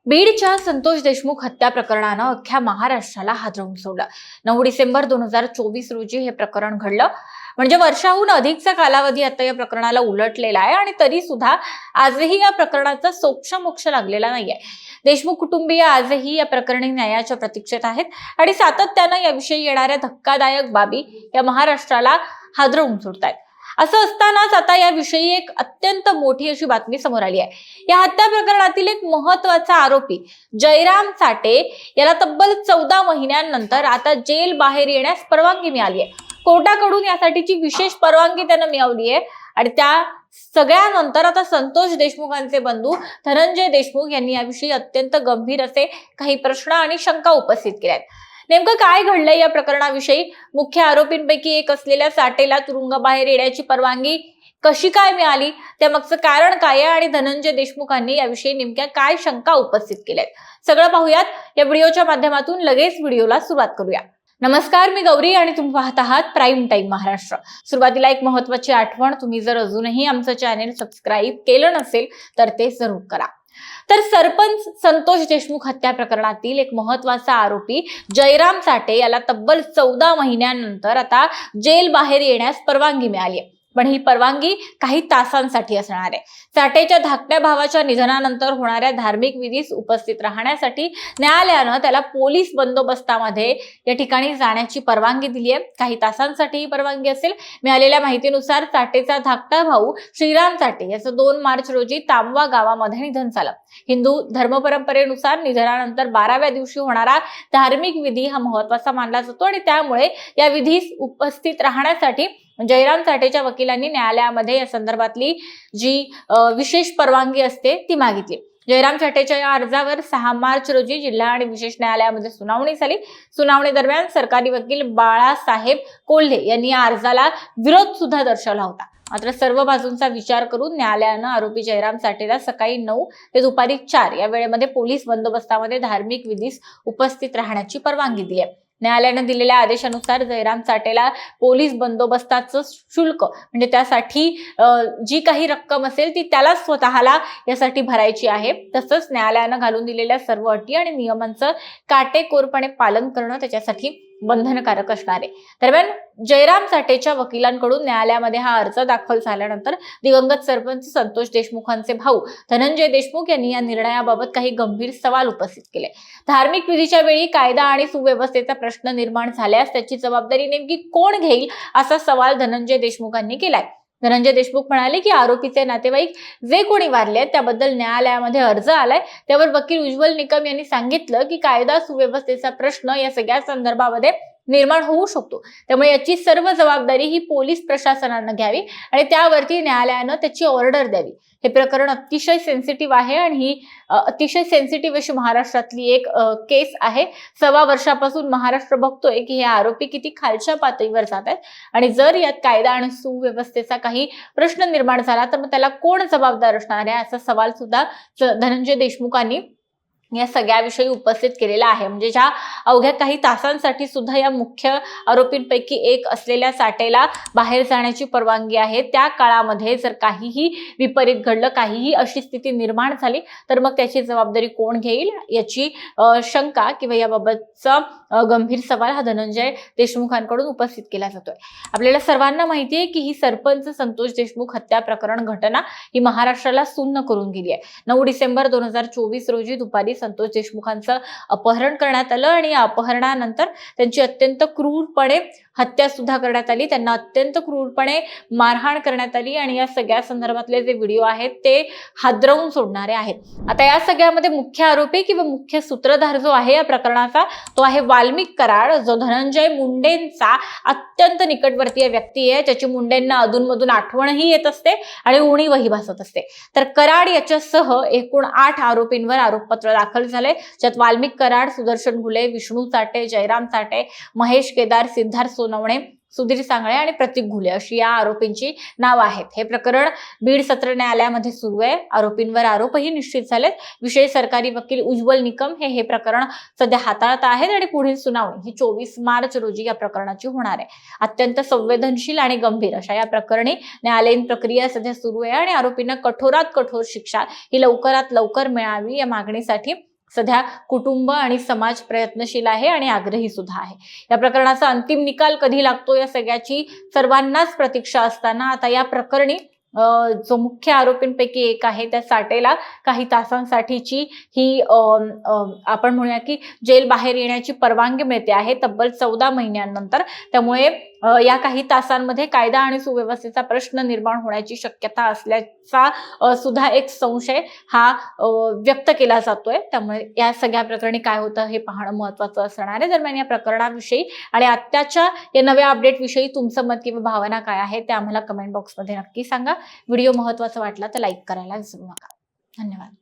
बीडच्या संतोष देशमुख हत्या प्रकरणानं अख्ख्या महाराष्ट्राला हादरवून सोडलं। 9 डिसेंबर 2024 रोजी हे प्रकरण घडलं। म्हणजे वर्षाहून अधिकचा कालावधी आता या प्रकरणाला उलटलेला आहे आणि तरी सुद्धा आजही या प्रकरणाचा सोक्षमोक्ष लागलेला नाहीये। देशमुख कुटुंबीय आजही या प्रकरणी न्यायाच्या प्रतीक्षेत आहेत आणि सातत्यानं याविषयी येणाऱ्या धक्कादायक बाबी या महाराष्ट्राला हादरवून सोडतायत। असं असतानाच आता याविषयी एक अत्यंत मोठी अशी बातमी समोर आली आहे। या हत्या प्रकरणातील एक महत्त्वाचा आरोपी जयराम चाटे याला तब्बल 14 महिन्यांनंतर आता जेल बाहेर येण्यास परवानगी मिळाली आहे। कोर्टाकडून यासाठीची विशेष परवानगी त्यांना मिळाली आहे आणि त्या सगळ्यानंतर आता संतोष देशमुखांचे बंधू धनंजय देशमुख यांनी याविषयी अत्यंत गंभीर असे काही प्रश्न आणि शंका उपस्थित केल्या आहेत। नेमकं काय घडलंय या प्रकरणाविषयी? मुख्य आरोपींपैकी एक असलेल्या चाटेला तुरुंगाबाहेर येण्याची परवानगी कशी काय मिळाली? त्यामागचं कारण काय आहे आणि धनंजय देशमुखांनी याविषयी नेमक्या काय शंका उपस्थित केल्यात? सगळं पाहूयात या व्हिडिओच्या माध्यमातून। लगेच व्हिडिओला सुरुवात करूया। नमस्कार, मी गौरी आणि तुम्ही पाहत आहात प्राईम टाइम महाराष्ट्र। सुरुवातीला एक महत्त्वाची आठवण, तुम्ही जर अजूनही आमचं चॅनेल सबस्क्राईब केलं नसेल तर ते जरूर करा। तर सरपंच संतोष देशमुख हत्या प्रकरणातील एक महत्त्वाचा आरोपी जयराम चाटे याला तब्बल 14 महिन्यांनंतर आता जेल बाहेर येण्यास परवानगी मिळाली आहे। पण ही परवानगी काही तासांसाठी असणार आहे। चाटेच्या धाकट्या भावाच्या निधनानंतर होणाऱ्या धार्मिक विधीस उपस्थित राहण्यासाठी न्यायालयानं त्याला पोलीस बंदोबस्तामध्ये या ठिकाणी जाण्याची परवानगी दिली आहे। काही तासांसाठी ही परवानगी असेल। मिळालेल्या माहितीनुसार चाटेचा धाकटा भाऊ श्रीराम चाटे याचं 2 मार्च रोजी तांबवा गावामध्ये निधन झालं। हिंदू धर्मपरंपरेनुसार निधनानंतर 12व्या दिवशी होणारा धार्मिक विधी हा महत्त्वाचा मानला जातो आणि त्यामुळे या विधीस उपस्थित राहण्यासाठी जयराम चाटेच्या वकिलांनी न्यायालयामध्ये या संदर्भातली जी विशेष परवानगी असते ती मागितली। जयराम चाटेच्या या अर्जावर 6 मार्च रोजी जिल्हा आणि विशेष न्यायालयामध्ये सुनावणी झाली। सुनावणी दरम्यान सरकारी वकील बाळासाहेब कोल्हे यांनी या अर्जाला विरोध सुद्धा दर्शवला होता। मात्र सर्व बाजूंचा विचार करून न्यायालयानं आरोपी जयराम चाटेला सकाळी 9 ते दुपारी 4 या वेळेमध्ये पोलीस बंदोबस्तामध्ये धार्मिक विधीस उपस्थित राहण्याची परवानगी दिली आहे। न्यायालयाने दिलेल्या आदेशानुसार जयराम चाटेला पोलीस बंदोबस्ताचं शुल्क म्हणजे त्यासाठी जी काही रक्कम असेल ती त्याला स्वतःला यासाठी भरायची आहे। तसंच न्यायालयानं घालून दिलेल्या सर्व अटी आणि नियमांचं काटेकोरपणे पालन करणं त्याच्यासाठी बंधनकारक असणार आहे। दरम्यान जयराम चाटेच्या वकिलांकडून न्यायालयामध्ये हा अर्ज दाखल झाल्यानंतर दिवंगत सरपंच संतोष देशमुखांचे भाऊ धनंजय देशमुख यांनी या निर्णयाबाबत काही गंभीर सवाल उपस्थित केले। धार्मिक विधीच्या वेळी कायदा आणि सुव्यवस्थेचा प्रश्न निर्माण झाल्यास त्याची जबाबदारी नेमकी कोण घेईल असा सवाल धनंजय देशमुखांनी केलाय। धनंजय देशमुख म्हणाले की आरोपीचे नातेवाईक जे कोणी वारले त्याबद्दल न्यायालयामध्ये अर्ज आलाय। त्यावर वकील उज्ज्वल निकम यांनी सांगितलं की कायदा सुव्यवस्थेचा प्रश्न या सगळ्या संदर्भामध्ये निर्माण होऊ शकतो, त्यामुळे याची सर्व जबाबदारी ही पोलीस प्रशासनानं घ्यावी आणि त्यावरती न्यायालयानं त्याची ऑर्डर द्यावी। हे प्रकरण अतिशय सेन्सिटिव्ह आहे आणि ही अतिशय सेन्सिटिव्ह अशी महाराष्ट्रातली एक केस आहे। 1.25 वर्षापासून महाराष्ट्र बघतोय की हे आरोपी किती खालच्या पातळीवर जात आहेत आणि जर यात कायदा आणि सुव्यवस्थेचा काही प्रश्न निर्माण झाला तर मग त्याला कोण जबाबदार असणार आहे असा सवाल सुद्धा धनंजय देशमुखांनी या सगळ्याविषयी उपस्थित केलेला आहे। म्हणजे ज्या अवघ्या काही तासांसाठी सुद्धा या मुख्य आरोपींपैकी एक असलेल्या चाटेला बाहेर जाण्याची परवानगी आहे, त्या काळामध्ये जर काहीही विपरीत घडलं, काहीही अशी स्थिती निर्माण झाली तर मग त्याची जबाबदारी कोण घेईल याची शंका किंवा याबाबतचा गंभीर सवाल हा धनंजय देशमुखांकडून उपस्थित केला जातोय। आपल्याला सर्वांना माहिती आहे की ही सरपंच संतोष देशमुख हत्या प्रकरण घटना ही महाराष्ट्राला सुन्न करून गेली आहे। 9 डिसेंबर 2024 रोजी दुपारी संतोष देशमुखांचं अपहरण करण्यात आलं आणि या अपहरणानंतर त्यांची अत्यंत क्रूरपणे हत्या सुद्धा करण्यात आली। त्यांना अत्यंत क्रूरपणे मारहाण करण्यात आली आणि या सगळ्या संदर्भातले जे व्हिडिओ आहेत ते हादरवून सोडणारे आहेत। आता या सगळ्यामध्ये मुख्य आरोपी किंवा मुख्य सूत्रधार जो आहे या प्रकरणाचा तो आहे वाल्मिक कराड, जो धनंजय मुंडेंचा अत्यंत निकटवर्तीय व्यक्ती आहे, ज्याची मुंडेंना अधूनमधून आठवणही येत असते आणि उणीवही भासत असते। तर कराड याच्यासह एकूण 8 आरोपींवर आरोपपत्र दाखल झाले, ज्यात वाल्मिक कराड, सुदर्शन घुले, विष्णू चाटे, जयराम चाटे, महेश केदार, सिद्धार्थ सोनवणे, सुधीर सांगळे आणि प्रतीक घुले अशी या आरोपींची नाव आहेत। हे प्रकरण बीड सत्र न्यायालयामध्ये सुरू आहे। आरोपींवर आरोपही निश्चित झालेत। विशेष सरकारी वकील उज्ज्वल निकम हे प्रकरण सध्या हाताळत आहेत आणि पुढील सुनावणी ही 24 मार्च रोजी या प्रकरणाची होणार आहे। अत्यंत संवेदनशील आणि गंभीर अशा या प्रकरणी न्यायालयीन प्रक्रिया सध्या सुरू आहे आणि आरोपींना कठोरात कठोर शिक्षा ही लवकरात लवकर मिळावी या मागणीसाठी सध्या कुटुंब आणि समाज प्रयत्नशील आहे आणि आग्रही सुद्धा आहे. या प्रकरणाचा अंतिम निकाल कधी लागतो या सगळ्याची सर्वांनाच प्रतीक्षा असताना आता या प्रकरणी जो मुख्य आरोपींपैकी एक आहे त्या साटेला काही तासांसाठीची ही आपण म्हणूया की जेल बाहेर येण्याची परवानगी मिळते आहे तब्बल 14 महिन्यांनंतर. त्यामुळे या काही तासांमध्ये कायदा आणि सुव्यवस्थेचा प्रश्न निर्माण होण्याची शक्यता असल्याचा सुद्धा एक संशय हा व्यक्त केला जातोय. त्यामुळे या सगळ्या प्रकरणी काय होतं हे पाहणं महत्त्वाचं असणार आहे. दरम्यान या प्रकरणाविषयी आणि आत्ताच्या या नव्या अपडेट विषयी तुमचं मत किंवा भावना काय आहे ते आम्हाला कमेंट बॉक्समध्ये नक्की सांगा. व्हिडिओ महत्त्वाचा वाटला तर लाईक करायला विसरू नका. धन्यवाद.